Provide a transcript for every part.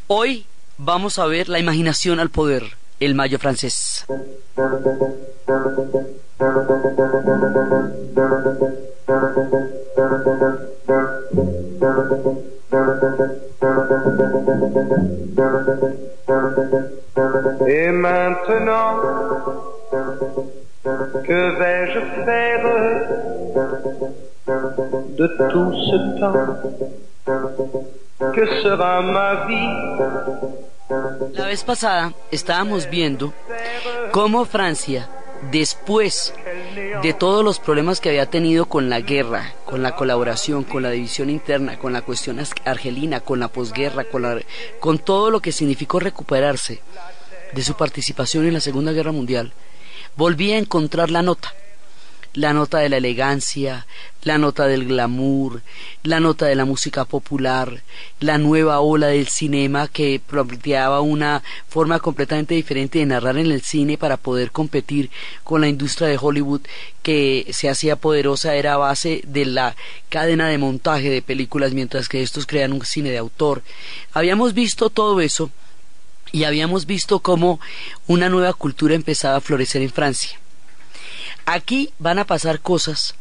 Hoy vamos a ver la imaginación al poder, el Mayo francés. Et maintenant, que vais-je faire de tout ce temps? Que sera ma vie? La vez pasada estábamos viendo cómo Francia, después de todos los problemas que había tenido con la guerra, con la colaboración, con la división interna, con la cuestión argelina, con la posguerra, con todo lo que significó recuperarse de su participación en la Segunda Guerra Mundial, volvía a encontrar la nota de la elegancia, la nota del glamour, la nota de la música popular, la nueva ola del cinema que planteaba una forma completamente diferente de narrar en el cine para poder competir con la industria de Hollywood que se hacía poderosa, era a base de la cadena de montaje de películas, mientras que estos crean un cine de autor. Habíamos visto todo eso y habíamos visto cómo una nueva cultura empezaba a florecer en Francia. Aquí van a pasar cosas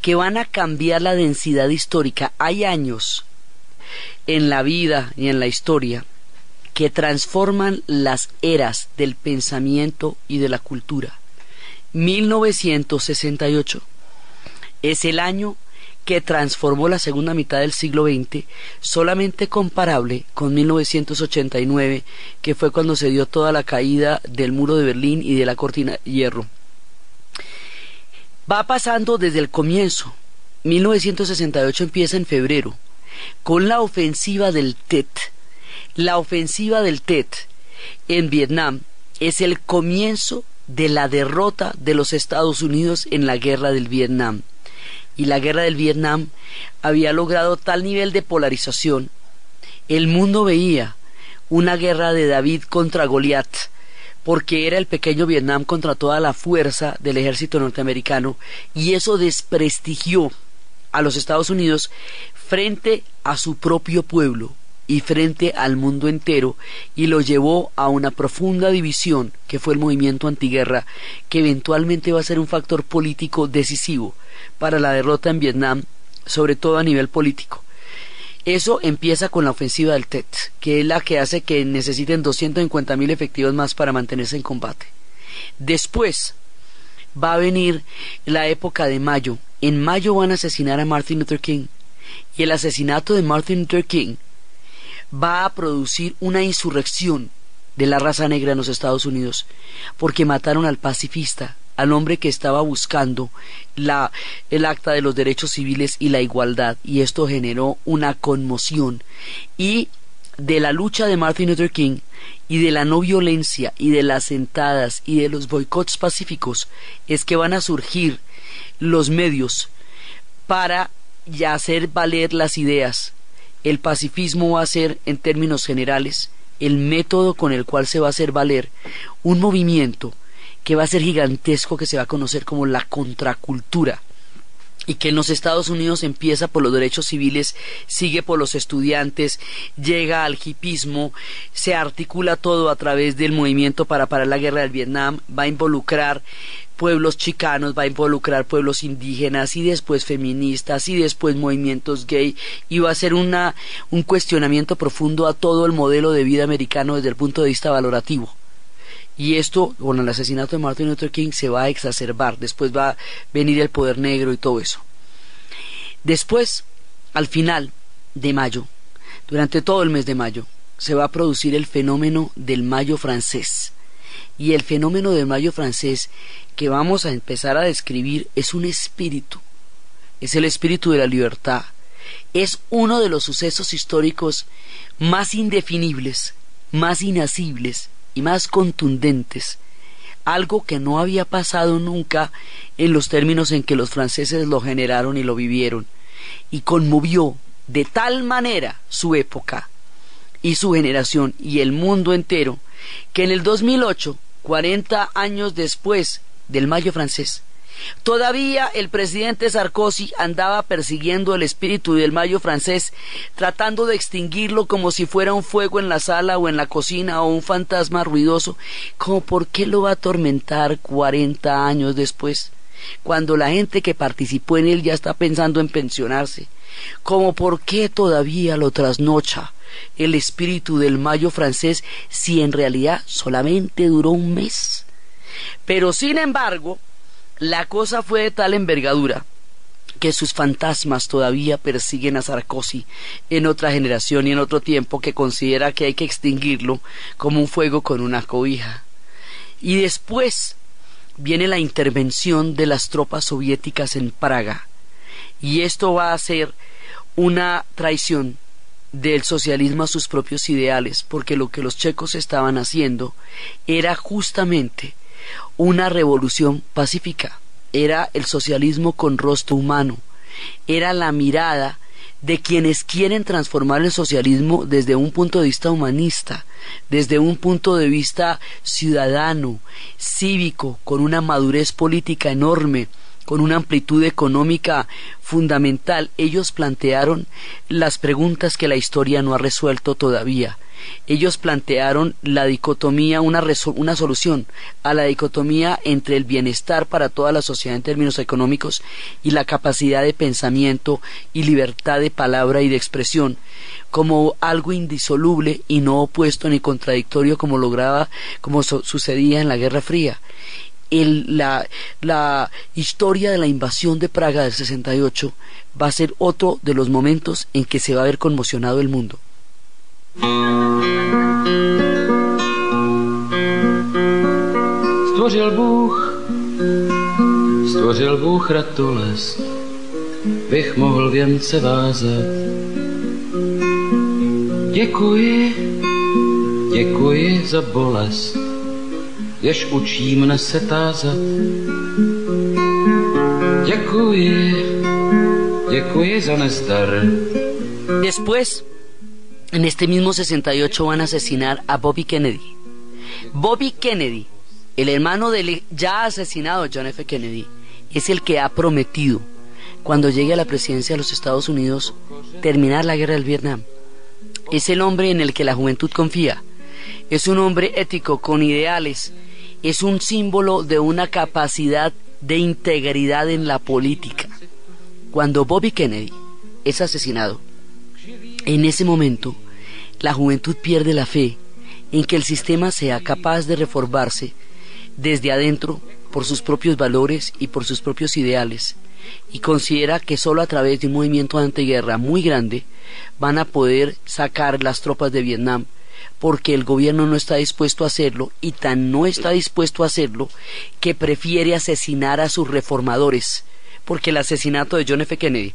que van a cambiar la densidad histórica. Hay años en la vida y en la historia que transforman las eras del pensamiento y de la cultura. 1968 es el año que transformó la segunda mitad del siglo XX, solamente comparable con 1989, que fue cuando se dio toda la caída del muro de Berlín y de la cortina de hierro. Va pasando desde el comienzo. 1968 empieza en febrero con la ofensiva del Tet. La ofensiva del Tet en Vietnam es el comienzo de la derrota de los Estados Unidos en la guerra del Vietnam. Y la guerra del Vietnam había logrado tal nivel de polarización. El mundo veía una guerra de David contra Goliat, porque era el pequeño Vietnam contra toda la fuerza del ejército norteamericano, y eso desprestigió a los Estados Unidos frente a su propio pueblo y frente al mundo entero, y lo llevó a una profunda división que fue el movimiento antiguerra, que eventualmente va a ser un factor político decisivo para la derrota en Vietnam, sobre todo a nivel político. Eso empieza con la ofensiva del Tet, que es la que hace que necesiten 250.000 efectivos más para mantenerse en combate. Después va a venir la época de mayo. En mayo van a asesinar a Martin Luther King, y el asesinato de Martin Luther King va a producir una insurrección de la raza negra en los Estados Unidos, porque mataron al pacifista, al hombre que estaba buscando el acta de los derechos civiles y la igualdad, y esto generó una conmoción. Y de la lucha de Martin Luther King y de la no violencia y de las sentadas y de los boicots pacíficos es que van a surgir los medios para ya hacer valer las ideas. El pacifismo va a ser, en términos generales, el método con el cual se va a hacer valer un movimiento que va a ser gigantesco, que se va a conocer como la contracultura, y que en los Estados Unidos empieza por los derechos civiles, sigue por los estudiantes, llega al hipismo, se articula todo a través del movimiento para parar la guerra del Vietnam, va a involucrar pueblos chicanos, va a involucrar pueblos indígenas, y después feministas, y después movimientos gay, y va a ser un cuestionamiento profundo a todo el modelo de vida americano desde el punto de vista valorativo. Y esto, con el asesinato de Martin Luther King, se va a exacerbar. Después va a venir el poder negro y todo eso. Después, al final de mayo, durante todo el mes de mayo, se va a producir el fenómeno del Mayo francés. Y el fenómeno del Mayo francés que vamos a empezar a describir es un espíritu. Es el espíritu de la libertad. Es uno de los sucesos históricos más indefinibles, más inasibles y más contundentes, algo que no había pasado nunca en los términos en que los franceses lo generaron y lo vivieron, y conmovió de tal manera su época y su generación y el mundo entero, que en el 2008, 40 años después del Mayo francés, Todavía el presidente Sarkozy andaba persiguiendo el espíritu del Mayo francés, tratando de extinguirlo como si fuera un fuego en la sala o en la cocina o un fantasma ruidoso. ¿Cómo por qué lo va a atormentar 40 años después, cuando la gente que participó en él ya está pensando en pensionarse? ¿Cómo por qué todavía lo trasnocha el espíritu del Mayo francés si en realidad solamente duró un mes? Pero sin embargo, la cosa fue de tal envergadura que sus fantasmas todavía persiguen a Sarkozy en otra generación y en otro tiempo, que considera que hay que extinguirlo como un fuego con una cobija. Y después viene la intervención de las tropas soviéticas en Praga, y esto va a ser una traición del socialismo a sus propios ideales, porque lo que los checos estaban haciendo era justamente una revolución pacífica, era el socialismo con rostro humano, era la mirada de quienes quieren transformar el socialismo desde un punto de vista humanista, desde un punto de vista ciudadano, cívico, con una madurez política enorme, con una amplitud económica fundamental. Ellos plantearon las preguntas que la historia no ha resuelto todavía. Ellos plantearon la dicotomía, una solución a la dicotomía entre el bienestar para toda la sociedad en términos económicos y la capacidad de pensamiento y libertad de palabra y de expresión, como algo indisoluble y no opuesto ni contradictorio como sucedía en la Guerra Fría. La historia de la invasión de Praga del 68 va a ser otro de los momentos en que se va a ver conmocionado el mundo. Stvořil Bůh ratolest, bych mohl věnce vázat. Děkuji za bolest, jež učí mne se tázat. Děkuji za nezdar. Después, en este mismo 68 van a asesinar a Bobby Kennedy. Bobby Kennedy, el hermano del ya asesinado John F. Kennedy, es el que ha prometido, cuando llegue a la presidencia de los Estados Unidos, terminar la guerra del Vietnam. Es el hombre en el que la juventud confía. Es un hombre ético, con ideales. Es un símbolo de una capacidad de integridad en la política. Cuando Bobby Kennedy es asesinado, en ese momento, la juventud pierde la fe en que el sistema sea capaz de reformarse desde adentro por sus propios valores y por sus propios ideales, y considera que solo a través de un movimiento antiguerra muy grande van a poder sacar las tropas de Vietnam, porque el gobierno no está dispuesto a hacerlo, y tan no está dispuesto a hacerlo que prefiere asesinar a sus reformadores, porque el asesinato de John F. Kennedy,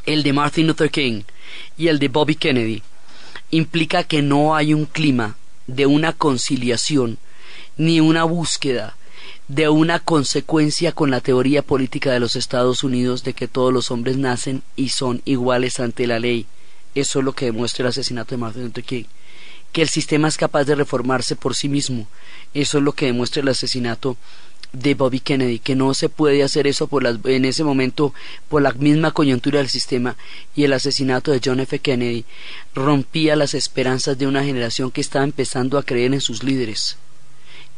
el de Martin Luther King y el de Bobby Kennedy implica que no hay un clima de una conciliación ni una búsqueda de una consecuencia con la teoría política de los Estados Unidos de que todos los hombres nacen y son iguales ante la ley. Eso es lo que demuestra el asesinato de Martin Luther King, que el sistema es capaz de reformarse por sí mismo. Eso es lo que demuestra el asesinato de Bobby Kennedy, que no se puede hacer eso en ese momento por la misma coyuntura del sistema. Y el asesinato de John F. Kennedy rompía las esperanzas de una generación que estaba empezando a creer en sus líderes.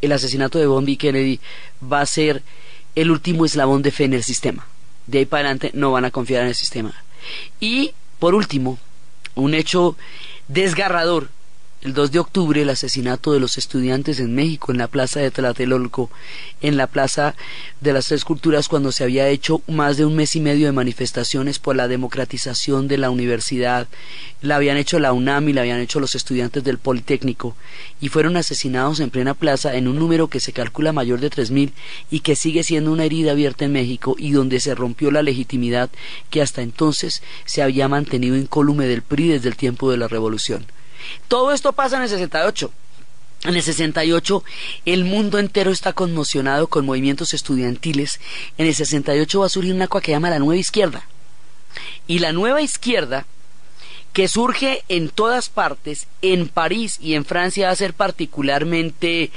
El asesinato de Bobby Kennedy va a ser el último eslabón de fe en el sistema. De ahí para adelante no van a confiar en el sistema. Y por último, un hecho desgarrador: el 2 de octubre, el asesinato de los estudiantes en México, en la plaza de Tlatelolco, en la plaza de las Tres Culturas, cuando se había hecho más de un mes y medio de manifestaciones por la democratización de la universidad. La habían hecho la UNAM y la habían hecho los estudiantes del Politécnico, y fueron asesinados en plena plaza en un número que se calcula mayor de 3.000 y que sigue siendo una herida abierta en México, y donde se rompió la legitimidad que hasta entonces se había mantenido incólume del PRI desde el tiempo de la Revolución. Todo esto pasa en el 68. En el 68 el mundo entero está conmocionado con movimientos estudiantiles. En el 68 va a surgir una cosa que llama la Nueva Izquierda. Y la Nueva Izquierda, que surge en todas partes, en París y en Francia, va a ser particularmente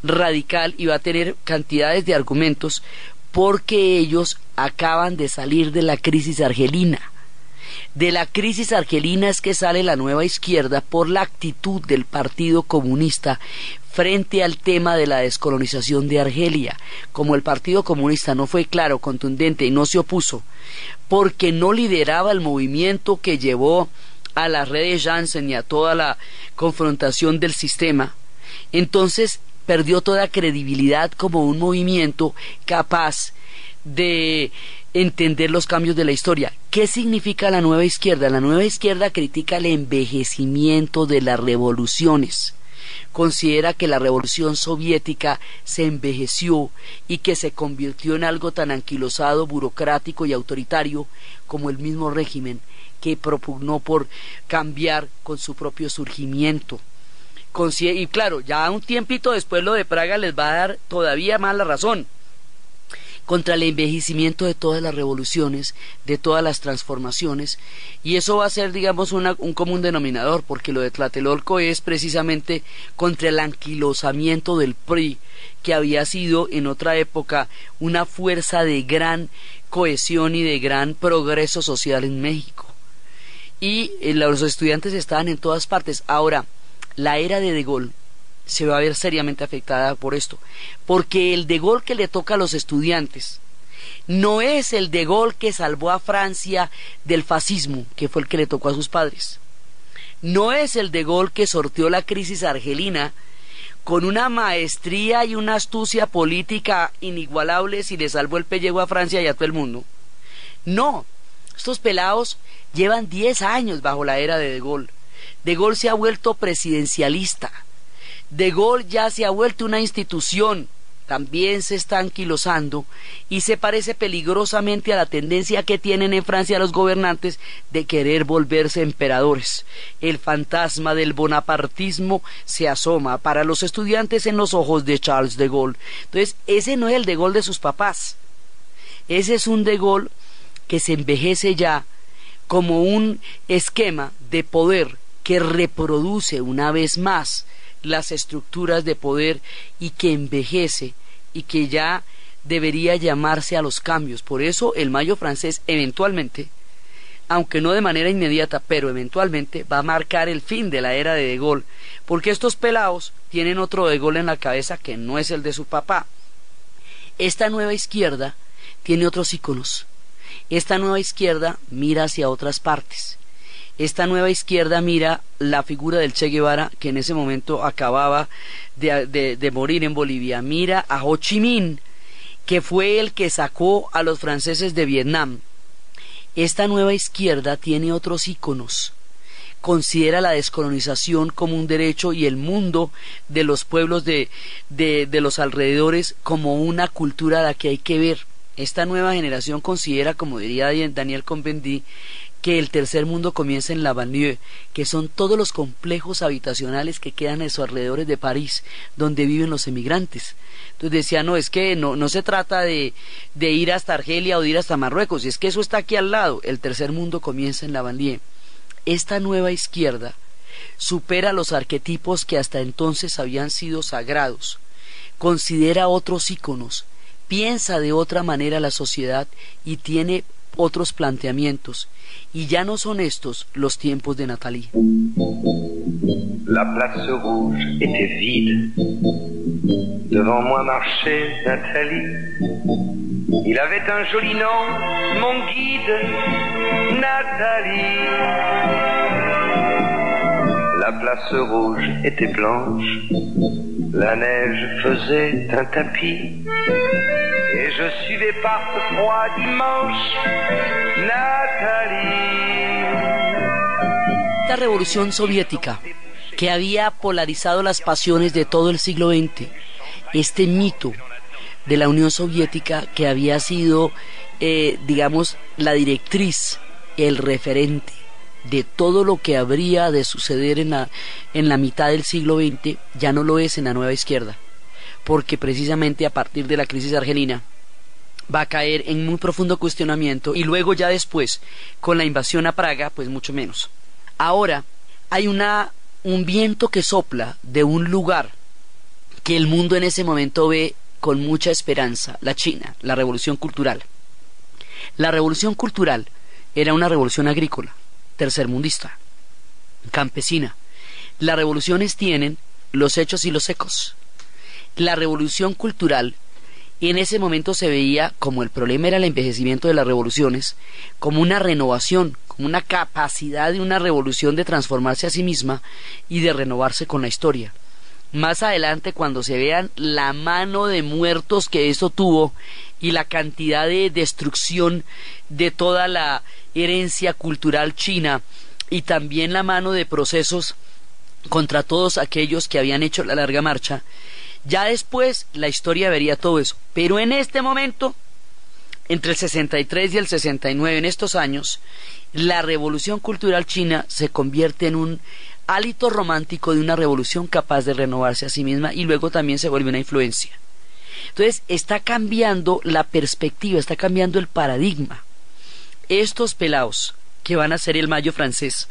radical y va a tener cantidades de argumentos, porque ellos acaban de salir de la crisis argelina. De la crisis argelina es que sale la nueva izquierda por la actitud del Partido Comunista frente al tema de la descolonización de Argelia. Como el Partido Comunista no fue claro, contundente y no se opuso, porque no lideraba el movimiento que llevó a las redes Janssen y a toda la confrontación del sistema, entonces perdió toda credibilidad como un movimiento capaz de entender los cambios de la historia. ¿Qué significa la nueva izquierda? La nueva izquierda critica el envejecimiento de las revoluciones. Considera que la revolución soviética se envejeció y que se convirtió en algo tan anquilosado, burocrático y autoritario como el mismo régimen que propugnó por cambiar con su propio surgimiento. Y claro, ya un tiempito después lo de Praga les va a dar todavía más la razón contra el envejecimiento de todas las revoluciones, de todas las transformaciones, y eso va a ser, digamos, un común denominador, porque lo de Tlatelolco es precisamente contra el anquilosamiento del PRI, que había sido en otra época una fuerza de gran cohesión y de gran progreso social en México. Y los estudiantes estaban en todas partes. Ahora, la era de Gaulle se va a ver seriamente afectada por esto, porque el de Gaulle que le toca a los estudiantes no es el de Gaulle que salvó a Francia del fascismo, que fue el que le tocó a sus padres. No es el de Gaulle que sorteó la crisis argelina con una maestría y una astucia política inigualables y le salvó el pellejo a Francia y a todo el mundo. No, estos pelados llevan 10 años bajo la era de Gaulle. De Gaulle se ha vuelto presidencialista. De Gaulle ya se ha vuelto una institución, también se está anquilosando y se parece peligrosamente a la tendencia que tienen en Francia los gobernantes de querer volverse emperadores. El fantasma del bonapartismo se asoma para los estudiantes en los ojos de Charles de Gaulle. Entonces, ese no es el de Gaulle de sus papás. Ese es un de Gaulle que se envejece ya como un esquema de poder que reproduce una vez más las estructuras de poder y que envejece y que ya debería llamarse a los cambios. Por eso el Mayo francés eventualmente, aunque no de manera inmediata, pero eventualmente va a marcar el fin de la era de Gaulle, porque estos pelados tienen otro de Gaulle en la cabeza que no es el de su papá. Esta nueva izquierda tiene otros íconos. Esta nueva izquierda mira hacia otras partes. Esta nueva izquierda mira la figura del Che Guevara, que en ese momento acababa de morir en Bolivia. Mira a Ho Chi Minh, que fue el que sacó a los franceses de Vietnam. Esta nueva izquierda tiene otros íconos. Considera la descolonización como un derecho y el mundo de los pueblos de los alrededores como una cultura a la que hay que ver. Esta nueva generación considera, como diría Daniel Cohn-Bendit, que el tercer mundo comienza en la banlieue, que son todos los complejos habitacionales que quedan en sus alrededores de París, donde viven los emigrantes. Entonces decía, no, es que no se trata de ir hasta Argelia o de ir hasta Marruecos, es que eso está aquí al lado. El tercer mundo comienza en la banlieue. Esta nueva izquierda supera los arquetipos que hasta entonces habían sido sagrados, considera otros íconos, piensa de otra manera la sociedad y tiene otros planteamientos, y ya no son estos los tiempos de Nathalie. La place rouge était vide. Devant moi marchait Nathalie. Il avait un joli nom, mon guide, Nathalie. La place rouge était blanche. La neige faisait un tapis. Et je suivais par ce froid dimanche Nathalie. La revolución soviética, que había polarizado las pasiones de todo el siglo XX, este mito de la Unión Soviética que había sido, digamos, la directriz, el referente de todo lo que habría de suceder en la mitad del siglo XX, ya no lo es en la nueva izquierda, porque precisamente a partir de la crisis argelina va a caer en muy profundo cuestionamiento, y luego ya después, con la invasión a Praga, pues mucho menos. Ahora hay un viento que sopla de un lugar que el mundo en ese momento ve con mucha esperanza, la China, la revolución cultural. La revolución cultural era una revolución agrícola, tercermundista, campesina. Las revoluciones tienen los hechos y los ecos. La revolución cultural en ese momento se veía, como el problema era el envejecimiento de las revoluciones, como una renovación, como una capacidad de una revolución de transformarse a sí misma y de renovarse con la historia. Más adelante, cuando se vean la mano de muertos que eso tuvo y la cantidad de destrucción de toda la herencia cultural china y también la mano de procesos contra todos aquellos que habían hecho la larga marcha, ya después la historia vería todo eso. Pero en este momento, entre el 63 y el 69, en estos años, la revolución cultural china se convierte en un hálito romántico de una revolución capaz de renovarse a sí misma y luego también se vuelve una influencia. Entonces está cambiando la perspectiva, está cambiando el paradigma. Estos pelados que van a ser el Mayo francés,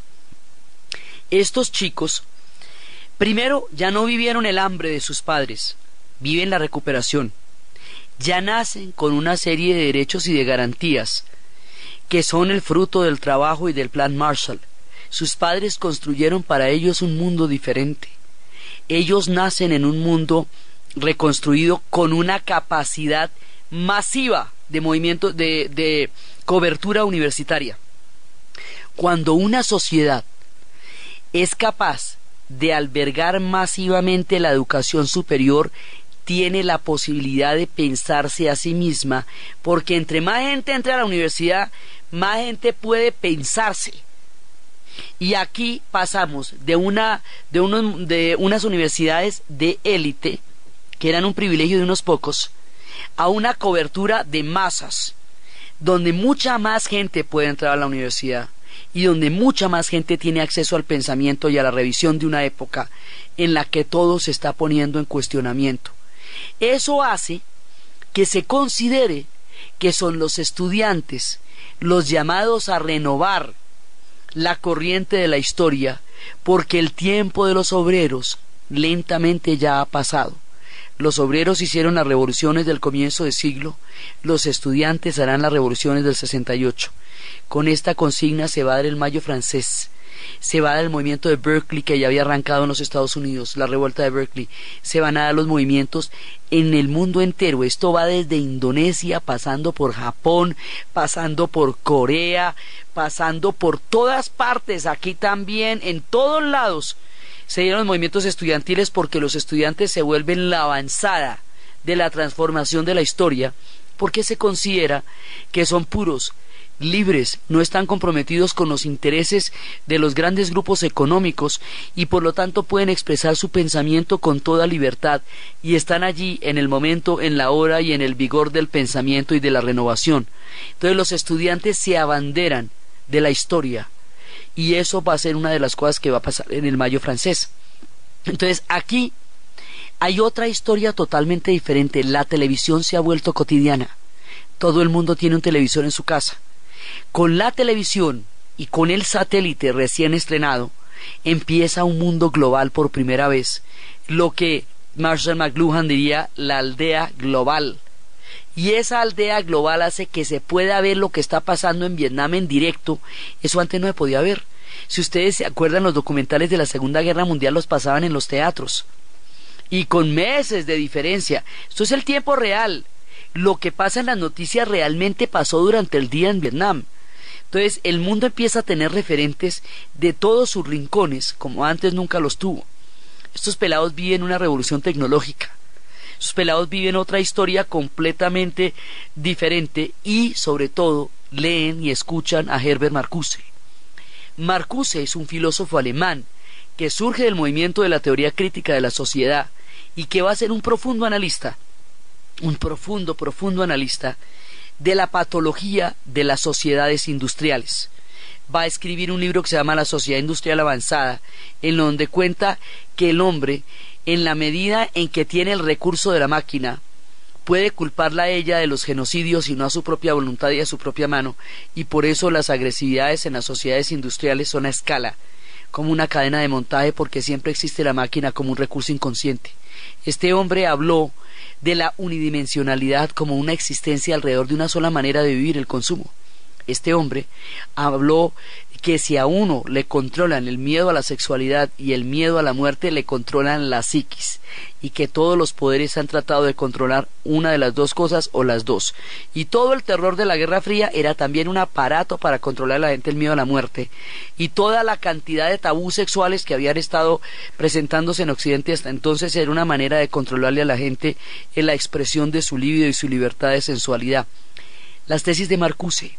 estos chicos, primero ya no vivieron el hambre de sus padres, viven la recuperación. Ya nacen con una serie de derechos y de garantías que son el fruto del trabajo y del plan Marshall. Sus padres construyeron para ellos un mundo diferente. Ellos nacen en un mundo reconstruido con una capacidad masiva de movimiento, de cobertura universitaria. Cuando una sociedad es capaz de albergar masivamente la educación superior, tiene la posibilidad de pensarse a sí misma, porque entre más gente entre a la universidad, más gente puede pensarse. Y aquí pasamos de unas universidades de élite, que eran un privilegio de unos pocos, a una cobertura de masas, donde mucha más gente puede entrar a la universidad y donde mucha más gente tiene acceso al pensamiento y a la revisión de una época en la que todo se está poniendo en cuestionamiento. Eso hace que se considere que son los estudiantes los llamados a renovar la corriente de la historia, porque el tiempo de los obreros lentamente ya ha pasado. Los obreros hicieron las revoluciones del comienzo de siglo, los estudiantes harán las revoluciones del 68. Con esta consigna se va a dar el Mayo francés, se va a dar el movimiento de Berkeley que ya había arrancado en los Estados Unidos, la revuelta de Berkeley, se van a dar los movimientos en el mundo entero. Esto va desde Indonesia, pasando por Japón, pasando por Corea, pasando por todas partes, aquí también, en todos lados se dieron los movimientos estudiantiles, porque los estudiantes se vuelven la avanzada de la transformación de la historia, porque se considera que son puros, libres, no están comprometidos con los intereses de los grandes grupos económicos y por lo tanto pueden expresar su pensamiento con toda libertad y están allí en el momento, en la hora y en el vigor del pensamiento y de la renovación. Entonces los estudiantes se abanderan de la historia y eso va a ser una de las cosas que va a pasar en el Mayo francés. Entonces aquí hay otra historia totalmente diferente. La televisión se ha vuelto cotidiana. Todo el mundo tiene un televisor en su casa. Con la televisión y con el satélite recién estrenado, empieza un mundo global por primera vez, lo que Marshall McLuhan diría la aldea global. Y esa aldea global hace que se pueda ver lo que está pasando en Vietnam en directo. Eso antes no se podía ver. Si ustedes se acuerdan, los documentales de la Segunda Guerra Mundial los pasaban en los teatros y con meses de diferencia. Esto es el tiempo real. Lo que pasa en las noticias realmente pasó durante el día en Vietnam. Entonces el mundo empieza a tener referentes de todos sus rincones, como antes nunca los tuvo. Estos pelados viven una revolución tecnológica. Estos pelados viven otra historia completamente diferente y, sobre todo, leen y escuchan a Herbert Marcuse. Marcuse es un filósofo alemán que surge del movimiento de la teoría crítica de la sociedad y que va a ser un profundo analista, un profundo analista de la patología de las sociedades industriales. Va a escribir un libro que se llama La Sociedad Industrial Avanzada, en donde cuenta que el hombre, en la medida en que tiene el recurso de la máquina, puede culparla a ella de los genocidios y no a su propia voluntad y a su propia mano, y por eso las agresividades en las sociedades industriales son a escala, como una cadena de montaje, porque siempre existe la máquina como un recurso inconsciente. Este hombre habló de la unidimensionalidad como una existencia alrededor de una sola manera de vivir, el consumo. Este hombre habló que si a uno le controlan el miedo a la sexualidad y el miedo a la muerte, le controlan la psiquis, y que todos los poderes han tratado de controlar una de las dos cosas o las dos. Y todo el terror de la Guerra Fría era también un aparato para controlar a la gente el miedo a la muerte, y toda la cantidad de tabús sexuales que habían estado presentándose en Occidente hasta entonces era una manera de controlarle a la gente en la expresión de su libido y su libertad de sensualidad. Las tesis de Marcuse,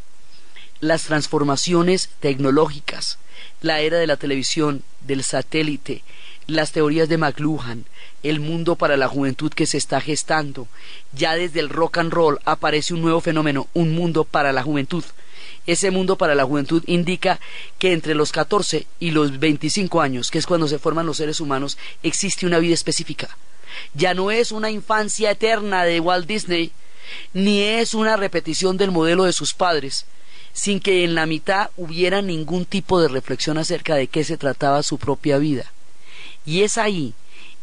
las transformaciones tecnológicas, la era de la televisión, del satélite, las teorías de McLuhan, el mundo para la juventud que se está gestando. Ya desde el rock and roll aparece un nuevo fenómeno, un mundo para la juventud. Ese mundo para la juventud indica que entre los 14 y los 25 años, que es cuando se forman los seres humanos, existe una vida específica. Ya no es una infancia eterna de Walt Disney, ni es una repetición del modelo de sus padres, sin que en la mitad hubiera ningún tipo de reflexión acerca de qué se trataba su propia vida. Y es ahí,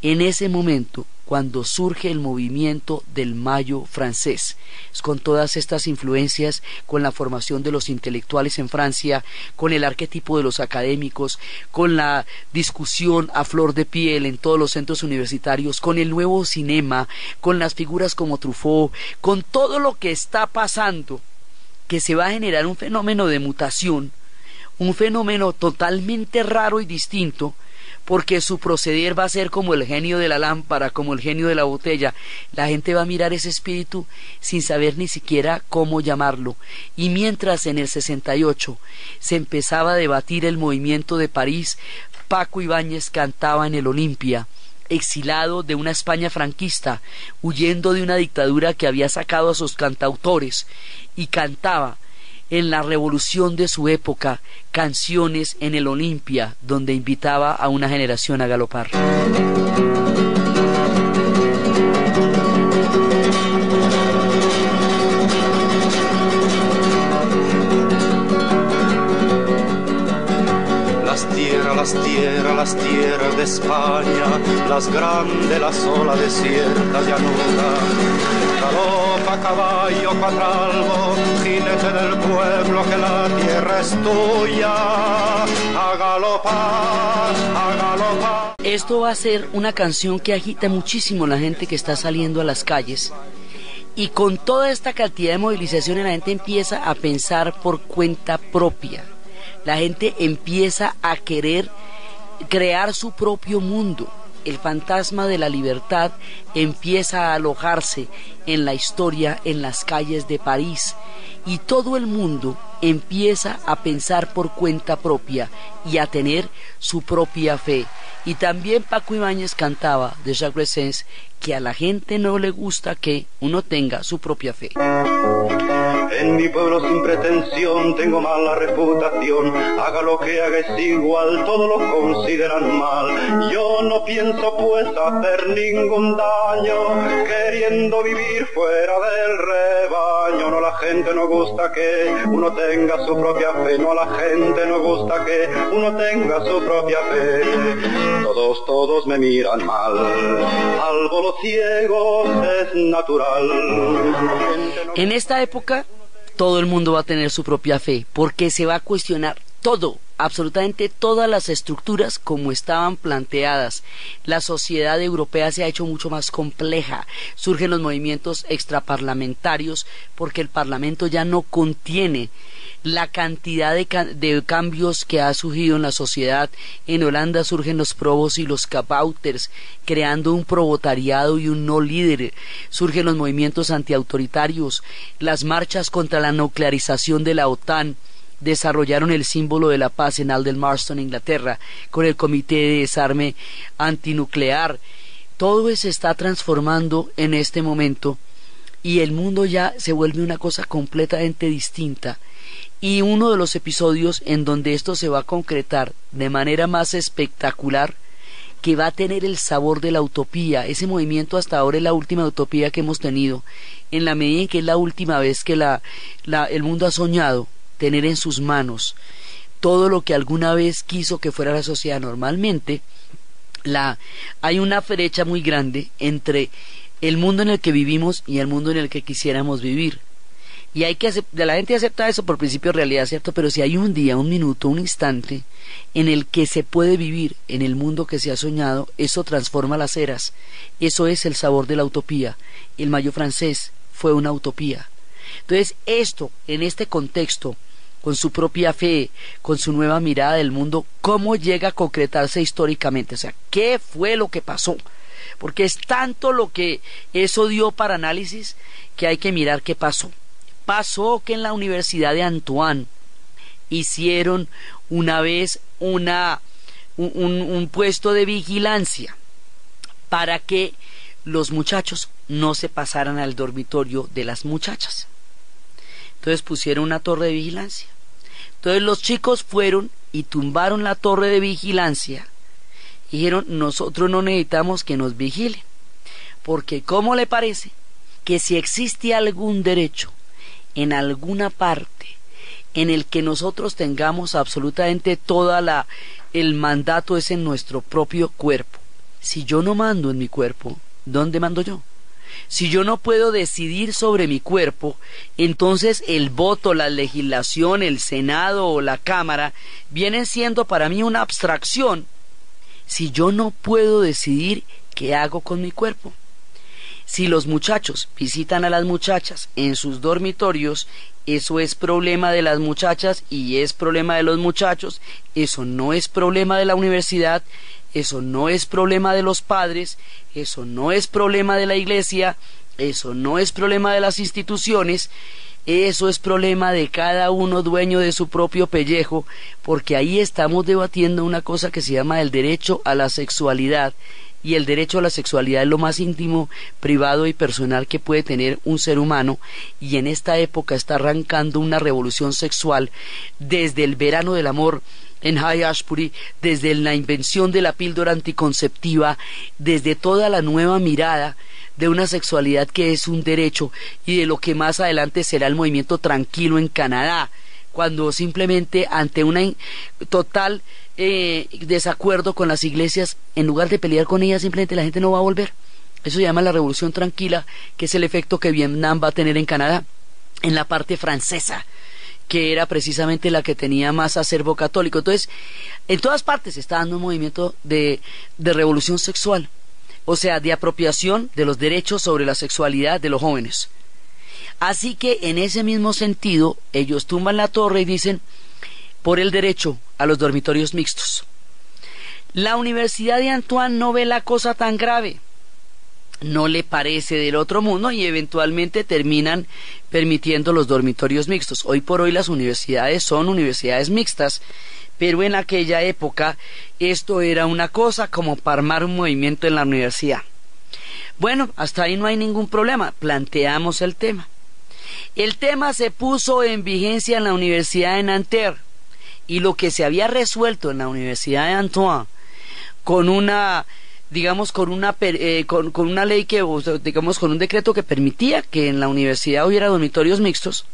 en ese momento, cuando surge el movimiento del Mayo francés, es con todas estas influencias, con la formación de los intelectuales en Francia, con el arquetipo de los académicos, con la discusión a flor de piel en todos los centros universitarios, con el nuevo cinema, con las figuras como Truffaut, con todo lo que está pasando, que se va a generar un fenómeno de mutación, un fenómeno totalmente raro y distinto, porque su proceder va a ser como el genio de la lámpara, como el genio de la botella. La gente va a mirar ese espíritu sin saber ni siquiera cómo llamarlo. Y mientras en el 68 se empezaba a debatir el movimiento de París, Paco Ibáñez cantaba en el Olimpia, exilado de una España franquista, huyendo de una dictadura que había sacado a sus cantautores, y cantaba en la revolución de su época canciones en el Olimpia, donde invitaba a una generación a galopar. Las tierras de España, las grandes, la sola desierta llanura. Galopa caballo cuatralgo, jinete del pueblo, que la tierra es tuya. A galopar, a galopar. Esto va a ser una canción que agita muchísimo a la gente que está saliendo a las calles. Y con toda esta cantidad de movilizaciones la gente empieza a pensar por cuenta propia. La gente empieza a querer crear su propio mundo. El fantasma de la libertad empieza a alojarse en la historia, en las calles de París, y todo el mundo empieza a pensar por cuenta propia y a tener su propia fe. Y también Paco Ibáñez cantaba de Jacques Brassens que a la gente no le gusta que uno tenga su propia fe. En mi pueblo sin pretensión tengo mala reputación, haga lo que haga es igual, todos lo consideran mal. Yo no pienso pues hacer ningún daño, queriendo vivir fuera del rebaño. No, a la gente no gusta que uno tenga su propia fe, no, a la gente no gusta que uno tenga su propia fe. Todos me miran mal, salvo los ciegos, es natural. En esta época todo el mundo va a tener su propia fe, porque se va a cuestionar todo, absolutamente todas las estructuras como estaban planteadas. La sociedad europea se ha hecho mucho más compleja, surgen los movimientos extraparlamentarios, porque el Parlamento ya no contiene la cantidad de cambios que ha surgido en la sociedad. En Holanda surgen los probos y los kabouters, creando un probotariado y un no líder. Surgen los movimientos antiautoritarios, las marchas contra la nuclearización de la OTAN, desarrollaron el símbolo de la paz en Aldermaston, Inglaterra, con el Comité de Desarme Antinuclear. Todo se está transformando en este momento y el mundo ya se vuelve una cosa completamente distinta. Y uno de los episodios en donde esto se va a concretar de manera más espectacular, que va a tener el sabor de la utopía. Ese movimiento hasta ahora es la última utopía que hemos tenido, en la medida en que es la última vez que el mundo ha soñado tener en sus manos todo lo que alguna vez quiso que fuera la sociedad. Normalmente hay una brecha muy grande entre el mundo en el que vivimos y el mundo en el que quisiéramos vivir. Y la gente acepta eso por principio de realidad, ¿cierto? Pero si hay un día, un minuto, un instante en el que se puede vivir en el mundo que se ha soñado, eso transforma las eras. Eso es el sabor de la utopía. El Mayo francés fue una utopía. Entonces, esto, en este contexto, con su propia fe, con su nueva mirada del mundo, ¿cómo llega a concretarse históricamente? O sea, ¿qué fue lo que pasó? Porque es tanto lo que eso dio para análisis que hay que mirar qué pasó. Pasó que en la Universidad de Antoine hicieron una vez un puesto de vigilancia para que los muchachos no se pasaran al dormitorio de las muchachas. Entonces pusieron una torre de vigilancia. Entonces los chicos fueron y tumbaron la torre de vigilancia y dijeron: nosotros no necesitamos que nos vigilen, porque ¿cómo le parece que si existe algún derecho en alguna parte en el que nosotros tengamos absolutamente el mandato es en nuestro propio cuerpo? Si yo no mando en mi cuerpo, ¿dónde mando yo? Si yo no puedo decidir sobre mi cuerpo, entonces el voto, la legislación, el Senado o la Cámara vienen siendo para mí una abstracción si yo no puedo decidir qué hago con mi cuerpo. Si los muchachos visitan a las muchachas en sus dormitorios, eso es problema de las muchachas y es problema de los muchachos. Eso no es problema de la universidad, eso no es problema de los padres, eso no es problema de la iglesia, eso no es problema de las instituciones, eso es problema de cada uno dueño de su propio pellejo, porque ahí estamos debatiendo una cosa que se llama el derecho a la sexualidad. Y el derecho a la sexualidad es lo más íntimo, privado y personal que puede tener un ser humano, y en esta época está arrancando una revolución sexual desde el verano del amor en Haight-Ashbury, desde la invención de la píldora anticonceptiva, desde toda la nueva mirada de una sexualidad que es un derecho, y de lo que más adelante será el movimiento tranquilo en Canadá, cuando simplemente ante una total desacuerdo con las iglesias, en lugar de pelear con ellas, simplemente la gente no va a volver. Eso se llama la revolución tranquila, que es el efecto que Vietnam va a tener en Canadá, en la parte francesa, que era precisamente la que tenía más acervo católico. Entonces, en todas partes se está dando un movimiento de revolución sexual, o sea, de apropiación de los derechos sobre la sexualidad de los jóvenes. Así que en ese mismo sentido, ellos tumban la torre y dicen: por el derecho a los dormitorios mixtos. La Universidad de Antoine no ve la cosa tan grave, no le parece del otro mundo, y eventualmente terminan permitiendo los dormitorios mixtos. Hoy por hoy las universidades son universidades mixtas, pero en aquella época esto era una cosa como para armar un movimiento en la universidad. Bueno, hasta ahí no hay ningún problema, planteamos el tema. El tema se puso en vigencia en la Universidad de Nanterre, y lo que se había resuelto en la Universidad de Antoine con una, digamos, con una ley que, digamos, con un decreto que permitía que en la universidad hubiera dormitorios mixtos,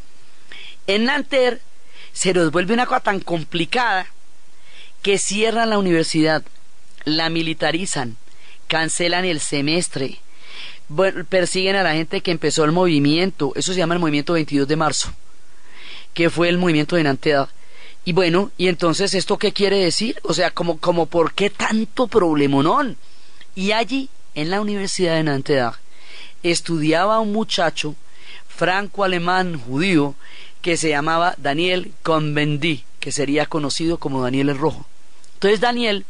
en Nanterre se nos vuelve una cosa tan complicada que cierran la universidad, la militarizan, cancelan el semestre, persiguen a la gente que empezó el movimiento. Eso se llama el movimiento 22 de marzo, que fue el movimiento de Nanterre. Y bueno, y entonces, ¿esto qué quiere decir? O sea, como ¿por qué tanto problemonón? Y allí, en la Universidad de Nanterre, estudiaba un muchacho franco-alemán judío que se llamaba Daniel Cohn-Bendit, que sería conocido como Daniel el Rojo. Entonces Daniel,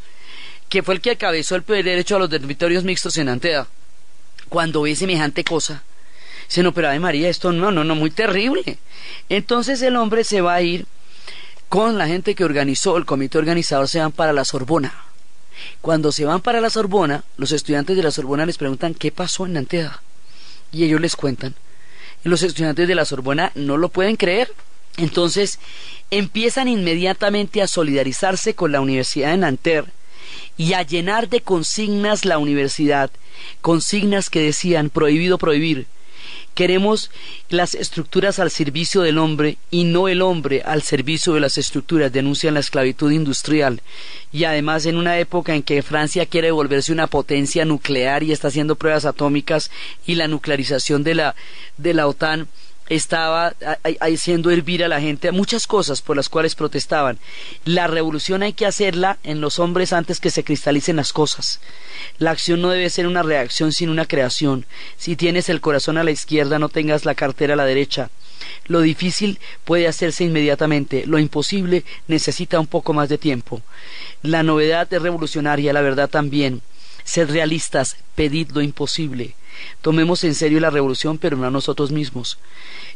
que fue el que encabezó el derecho a los dormitorios mixtos en Nanterre, cuando ve semejante cosa, dice: no, pero Ave María, esto no, muy terrible. Entonces el hombre se va a ir con la gente que organizó, el comité organizador, se van para la Sorbona. Cuando se van para la Sorbona, los estudiantes de la Sorbona les preguntan qué pasó en Nanterre, y ellos les cuentan. Y los estudiantes de la Sorbona no lo pueden creer. Entonces empiezan inmediatamente a solidarizarse con la Universidad de Nanterre y a llenar de consignas la universidad, consignas que decían: prohibido prohibir, Queremos las estructuras al servicio del hombre y no el hombre al servicio de las estructuras. Denuncian la esclavitud industrial. Y además en una época en que Francia quiere volverse una potencia nuclear y está haciendo pruebas atómicas, y la nuclearización de la OTAN estaba haciendo hervir a la gente, muchas cosas por las cuales protestaban. La revolución hay que hacerla en los hombres antes que se cristalicen las cosas. La acción no debe ser una reacción sino una creación. Si tienes el corazón a la izquierda, no tengas la cartera a la derecha. Lo difícil puede hacerse inmediatamente, lo imposible necesita un poco más de tiempo. La novedad es revolucionaria, la verdad también. Sed realistas, pedid lo imposible. Tomemos en serio la revolución, pero no a nosotros mismos.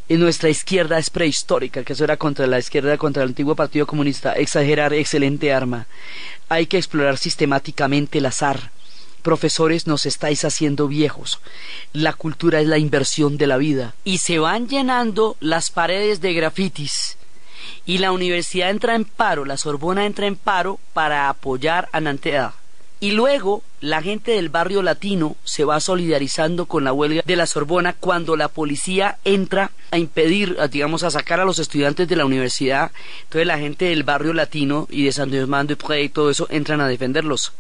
En nuestra izquierda es prehistórica, que eso era contra la izquierda, contra el antiguo Partido Comunista. Exagerar, excelente arma. Hay que explorar sistemáticamente el azar. Profesores, nos estáis haciendo viejos. La cultura es la inversión de la vida. Y se van llenando las paredes de grafitis. Y la universidad entra en paro, la Sorbona entra en paro para apoyar a Nanterre. Y luego la gente del barrio latino se va solidarizando con la huelga de la Sorbona cuando la policía entra a impedir, digamos, a sacar a los estudiantes de la universidad. Entonces la gente del barrio latino y de Saint-Germain-des-Prés y todo eso entran a defenderlos.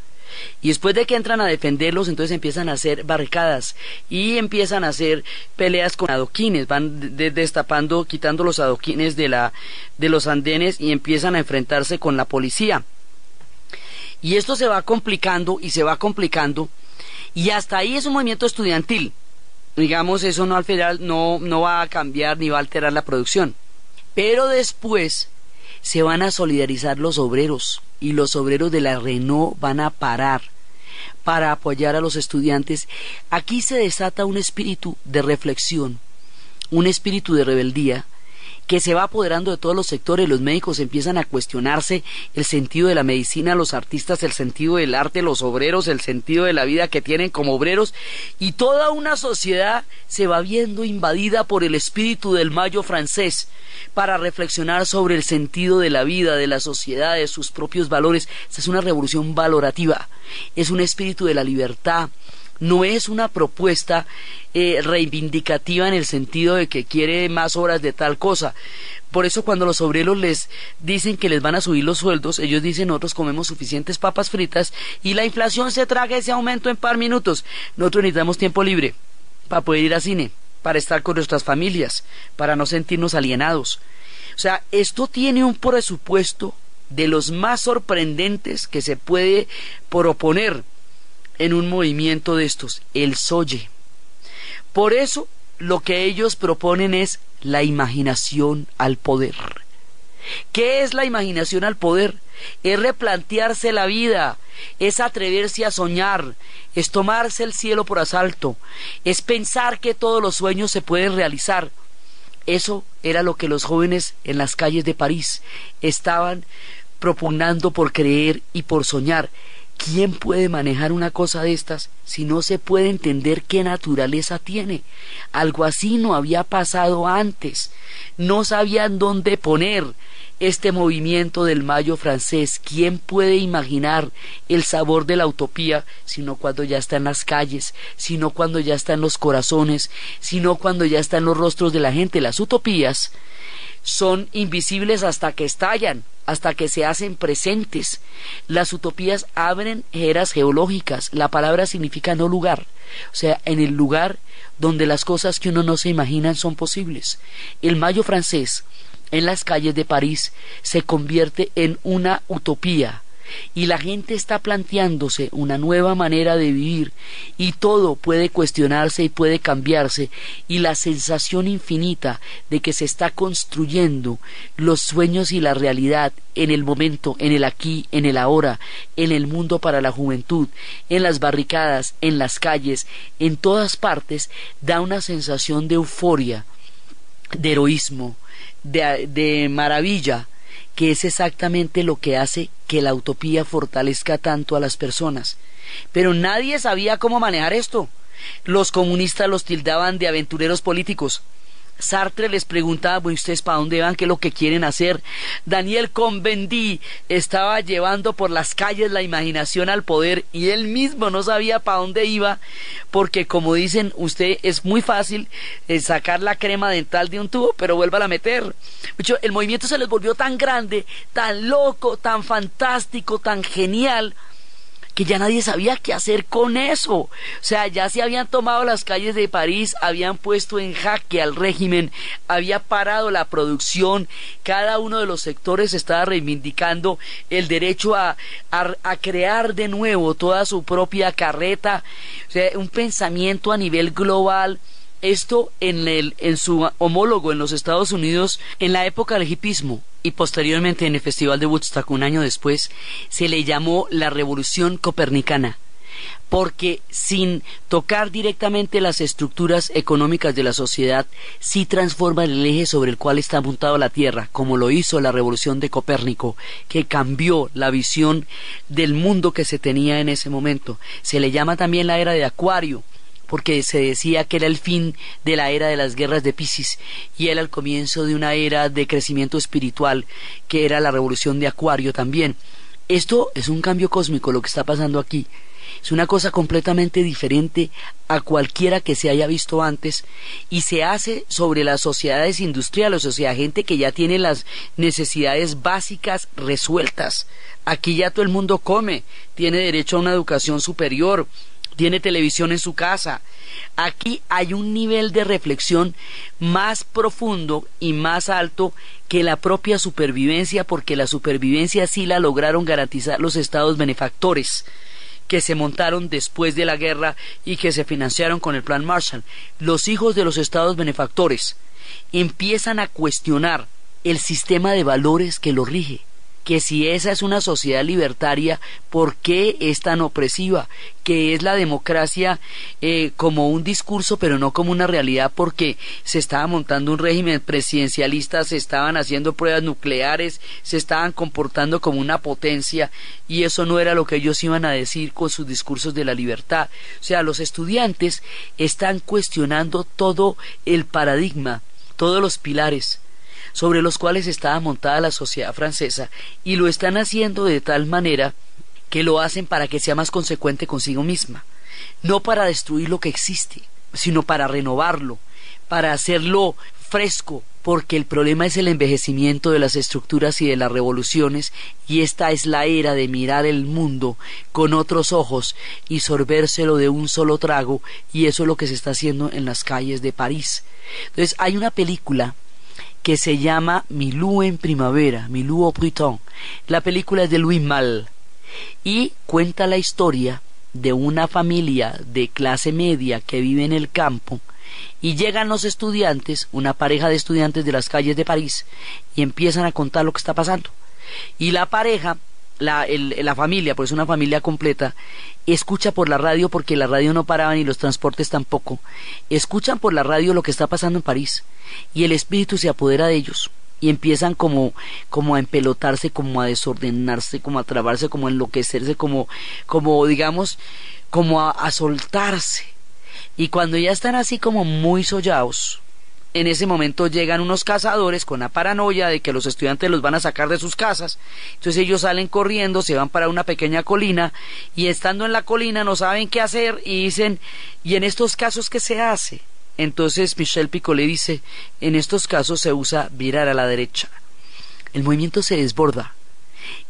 Y después de que entran a defenderlos, entonces empiezan a hacer barricadas y empiezan a hacer peleas con adoquines, van destapando, quitando los adoquines de los andenes y empiezan a enfrentarse con la policía. Y esto se va complicando y se va complicando, y hasta ahí es un movimiento estudiantil. Digamos, eso no al final no va a cambiar ni va a alterar la producción. Pero después se van a solidarizar los obreros, y los obreros de la Renault van a parar para apoyar a los estudiantes. Aquí se desata un espíritu de reflexión, un espíritu de rebeldía, que se va apoderando de todos los sectores. Los médicos empiezan a cuestionarse el sentido de la medicina, los artistas el sentido del arte, los obreros el sentido de la vida que tienen como obreros, y toda una sociedad se va viendo invadida por el espíritu del Mayo francés para reflexionar sobre el sentido de la vida, de la sociedad, de sus propios valores. Esta es una revolución valorativa, es un espíritu de la libertad. No es una propuesta reivindicativa en el sentido de que quiere más horas de tal cosa. Por eso cuando los obreros les dicen que les van a subir los sueldos, ellos dicen: nosotros comemos suficientes papas fritas y la inflación se traga ese aumento en par minutos. Nosotros necesitamos tiempo libre para poder ir al cine, para estar con nuestras familias, para no sentirnos alienados. O sea, esto tiene un presupuesto de los más sorprendentes que se puede proponer en un movimiento de estos, el Soye. Por eso lo que ellos proponen es la imaginación al poder. ¿Qué es la imaginación al poder? Es replantearse la vida, es atreverse a soñar, es tomarse el cielo por asalto, es pensar que todos los sueños se pueden realizar. Eso era lo que los jóvenes en las calles de París estaban propugnando por creer y por soñar. ¿Quién puede manejar una cosa de estas si no se puede entender qué naturaleza tiene? Algo así no había pasado antes. No sabían dónde poner este movimiento del Mayo francés. ¿Quién puede imaginar el sabor de la utopía sino cuando ya está en las calles, sino cuando ya está en los corazones, sino cuando ya está en los rostros de la gente? Las utopías son invisibles hasta que estallan, hasta que se hacen presentes. Las utopías abren eras geológicas. La palabra significa no lugar, o sea, en el lugar donde las cosas que uno no se imagina son posibles. El Mayo francés en las calles de París se convierte en una utopía, y la gente está planteándose una nueva manera de vivir, y todo puede cuestionarse y puede cambiarse, y la sensación infinita de que se está construyendo los sueños y la realidad en el momento, en el aquí, en el ahora, en el mundo para la juventud, en las barricadas, en las calles, en todas partes, da una sensación de euforia, de heroísmo, de maravilla, que es exactamente lo que hace que la utopía fortalezca tanto a las personas. Pero nadie sabía cómo manejar esto. Los comunistas los tildaban de aventureros políticos. Sartre les preguntaba, bueno, ¿ustedes para dónde van? ¿Qué es lo que quieren hacer? Daniel Cohn-Bendit estaba llevando por las calles la imaginación al poder y él mismo no sabía para dónde iba, porque como dicen, usted es muy fácil sacar la crema dental de un tubo, pero vuélvala a meter. El movimiento se les volvió tan grande, tan loco, tan fantástico, tan genial, que ya nadie sabía qué hacer con eso. O sea, ya se habían tomado las calles de París, habían puesto en jaque al régimen, había parado la producción, cada uno de los sectores estaba reivindicando el derecho a crear de nuevo toda su propia carreta. O sea, un pensamiento a nivel global. Esto en su homólogo en los Estados Unidos, en la época del hipismo y posteriormente en el Festival de Woodstock un año después, se le llamó la Revolución Copernicana, porque sin tocar directamente las estructuras económicas de la sociedad, sí transforma el eje sobre el cual está montado la Tierra, como lo hizo la Revolución de Copérnico, que cambió la visión del mundo que se tenía en ese momento. Se le llama también la era de Acuario, porque se decía que era el fin de la era de las guerras de Piscis y era el comienzo de una era de crecimiento espiritual, que era la revolución de Acuario también. Esto es un cambio cósmico lo que está pasando aquí. Es una cosa completamente diferente a cualquiera que se haya visto antes y se hace sobre las sociedades industriales, o sea, gente que ya tiene las necesidades básicas resueltas. Aquí ya todo el mundo come, tiene derecho a una educación superior, tiene televisión en su casa. Aquí hay un nivel de reflexión más profundo y más alto que la propia supervivencia, porque la supervivencia sí la lograron garantizar los estados benefactores que se montaron después de la guerra y que se financiaron con el Plan Marshall. Los hijos de los estados benefactores empiezan a cuestionar el sistema de valores que los rige, que si esa es una sociedad libertaria, ¿por qué es tan opresiva? Que es la democracia como un discurso, pero no como una realidad, porque se estaba montando un régimen presidencialista, se estaban haciendo pruebas nucleares, se estaban comportando como una potencia, y eso no era lo que ellos iban a decir con sus discursos de la libertad. O sea, los estudiantes están cuestionando todo el paradigma, todos los pilares sobre los cuales estaba montada la sociedad francesa, y lo están haciendo de tal manera que lo hacen para que sea más consecuente consigo misma, no para destruir lo que existe, sino para renovarlo, para hacerlo fresco, porque el problema es el envejecimiento de las estructuras y de las revoluciones, y esta es la era de mirar el mundo con otros ojos y sorbérselo de un solo trago, y eso es lo que se está haciendo en las calles de París. Entonces hay una película que se llama Milou en primavera, Milou au printemps. La película es de Louis Malle y cuenta la historia de una familia de clase media que vive en el campo, y llegan los estudiantes, una pareja de estudiantes de las calles de París, y empiezan a contar lo que está pasando. Y la pareja, la familia, pues una familia completa, escucha por la radio, porque la radio no paraba ni los transportes tampoco, escuchan por la radio lo que está pasando en París, y el espíritu se apodera de ellos, y empiezan como a empelotarse, como a desordenarse, como a trabarse, como a enloquecerse, como digamos, como a soltarse. Y cuando ya están así como muy sollados, en ese momento llegan unos cazadores con la paranoia de que los estudiantes los van a sacar de sus casas. Entonces ellos salen corriendo, se van para una pequeña colina, y estando en la colina no saben qué hacer y dicen, ¿y en estos casos qué se hace? Entonces Michel Piccoli dice, en estos casos se usa virar a la derecha. El movimiento se desborda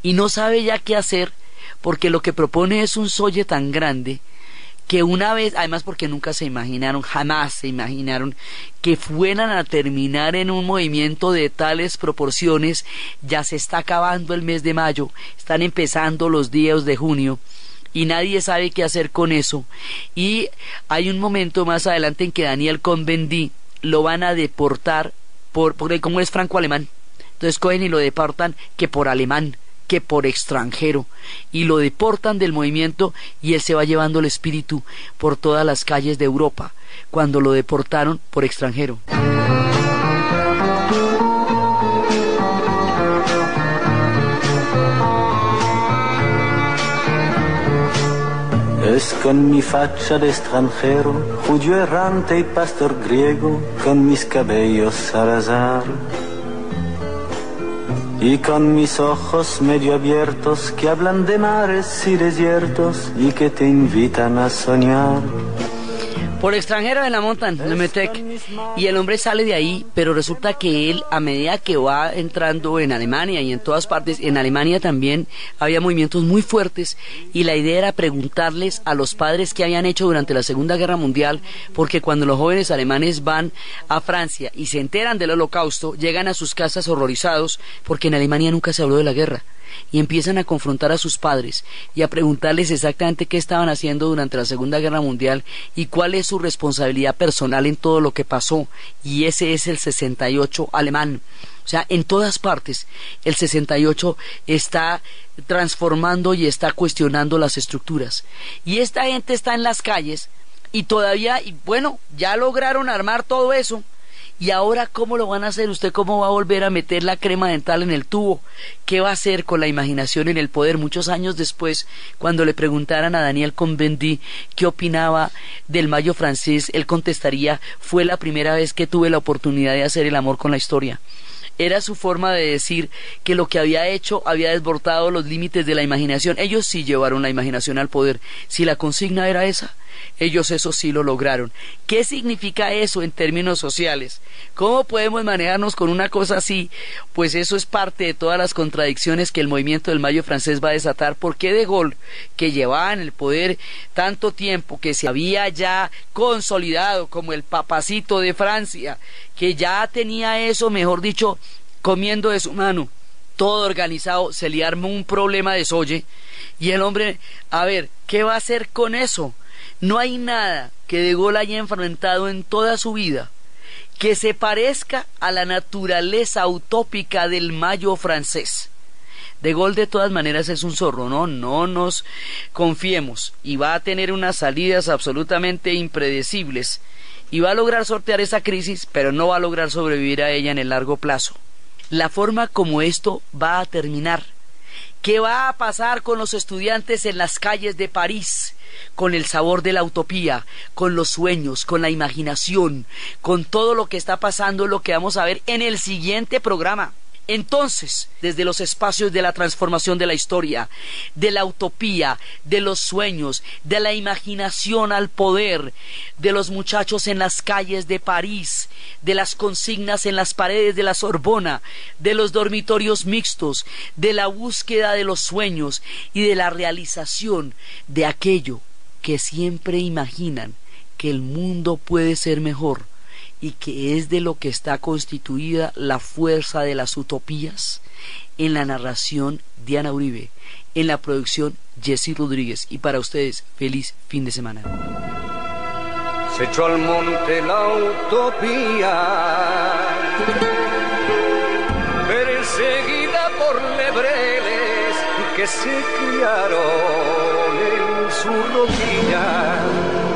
y no sabe ya qué hacer, porque lo que propone es un solle tan grande que una vez, además porque nunca se imaginaron, jamás se imaginaron que fueran a terminar en un movimiento de tales proporciones. Ya se está acabando el mes de mayo, están empezando los días de junio, y nadie sabe qué hacer con eso. Y hay un momento más adelante en que Daniel Cohn-Bendit lo van a deportar porque como es franco-alemán, entonces cogen y lo deportan que por alemán, que por extranjero, y lo deportan del movimiento, y él se va llevando el espíritu por todas las calles de Europa, cuando lo deportaron por extranjero. pues con mi facha de extranjero, judío errante y pastor griego, con mis cabellos al azar y con mis ojos medio abiertos que hablan de mares y desiertos y que te invitan a soñar. Por extranjero de la montaña, le Metec, y el hombre sale de ahí, pero resulta que él, a medida que va entrando en Alemania y en todas partes, en Alemania también había movimientos muy fuertes, y la idea era preguntarles a los padres qué habían hecho durante la Segunda Guerra Mundial, porque cuando los jóvenes alemanes van a Francia y se enteran del Holocausto, llegan a sus casas horrorizados, porque en Alemania nunca se habló de la guerra. Y empiezan a confrontar a sus padres y a preguntarles exactamente qué estaban haciendo durante la Segunda Guerra Mundial y cuál es su responsabilidad personal en todo lo que pasó. Y ese es el 68 alemán. O sea, en todas partes el 68 está transformando y está cuestionando las estructuras. Y esta gente está en las calles y todavía, y bueno, ya lograron armar todo eso. ¿Y ahora cómo lo van a hacer? ¿Usted cómo va a volver a meter la crema dental en el tubo? ¿Qué va a hacer con la imaginación en el poder? Muchos años después, cuando le preguntaran a Daniel Cohn-Bendit qué opinaba del Mayo francés, él contestaría: fue la primera vez que tuve la oportunidad de hacer el amor con la historia. Era su forma de decir que lo que había hecho había desbordado los límites de la imaginación. Ellos sí llevaron la imaginación al poder. Si la consigna era esa, ellos eso sí lo lograron. ¿Qué significa eso en términos sociales? ¿Cómo podemos manejarnos con una cosa así? Pues eso es parte de todas las contradicciones que el movimiento del Mayo francés va a desatar. Porque De Gaulle, que llevaba en el poder tanto tiempo, que se había ya consolidado como el papacito de Francia, que ya tenía eso, mejor dicho, comiendo de su mano, todo organizado, se le armó un problema de solle, y el hombre, a ver, ¿qué va a hacer con eso? No hay nada que De Gaulle haya enfrentado en toda su vida que se parezca a la naturaleza utópica del Mayo francés. De Gaulle de todas maneras es un zorro, no nos confiemos, y va a tener unas salidas absolutamente impredecibles, y va a lograr sortear esa crisis, pero no va a lograr sobrevivir a ella en el largo plazo. La forma como esto va a terminar, ¿qué va a pasar con los estudiantes en las calles de París? Con el sabor de la utopía, con los sueños, con la imaginación, con todo lo que está pasando, lo que vamos a ver en el siguiente programa. Entonces, desde los espacios de la transformación de la historia, de la utopía, de los sueños, de la imaginación al poder, de los muchachos en las calles de París, de las consignas en las paredes de la Sorbona, de los dormitorios mixtos, de la búsqueda de los sueños y de la realización de aquello que siempre imaginan, que el mundo puede ser mejor, y que es de lo que está constituida la fuerza de las utopías. En la narración, Diana Uribe; en la producción, Jessy Rodríguez. Y para ustedes, feliz fin de semana. Se echó al monte la utopía, perseguida por lebreles que se criaron en su rodilla.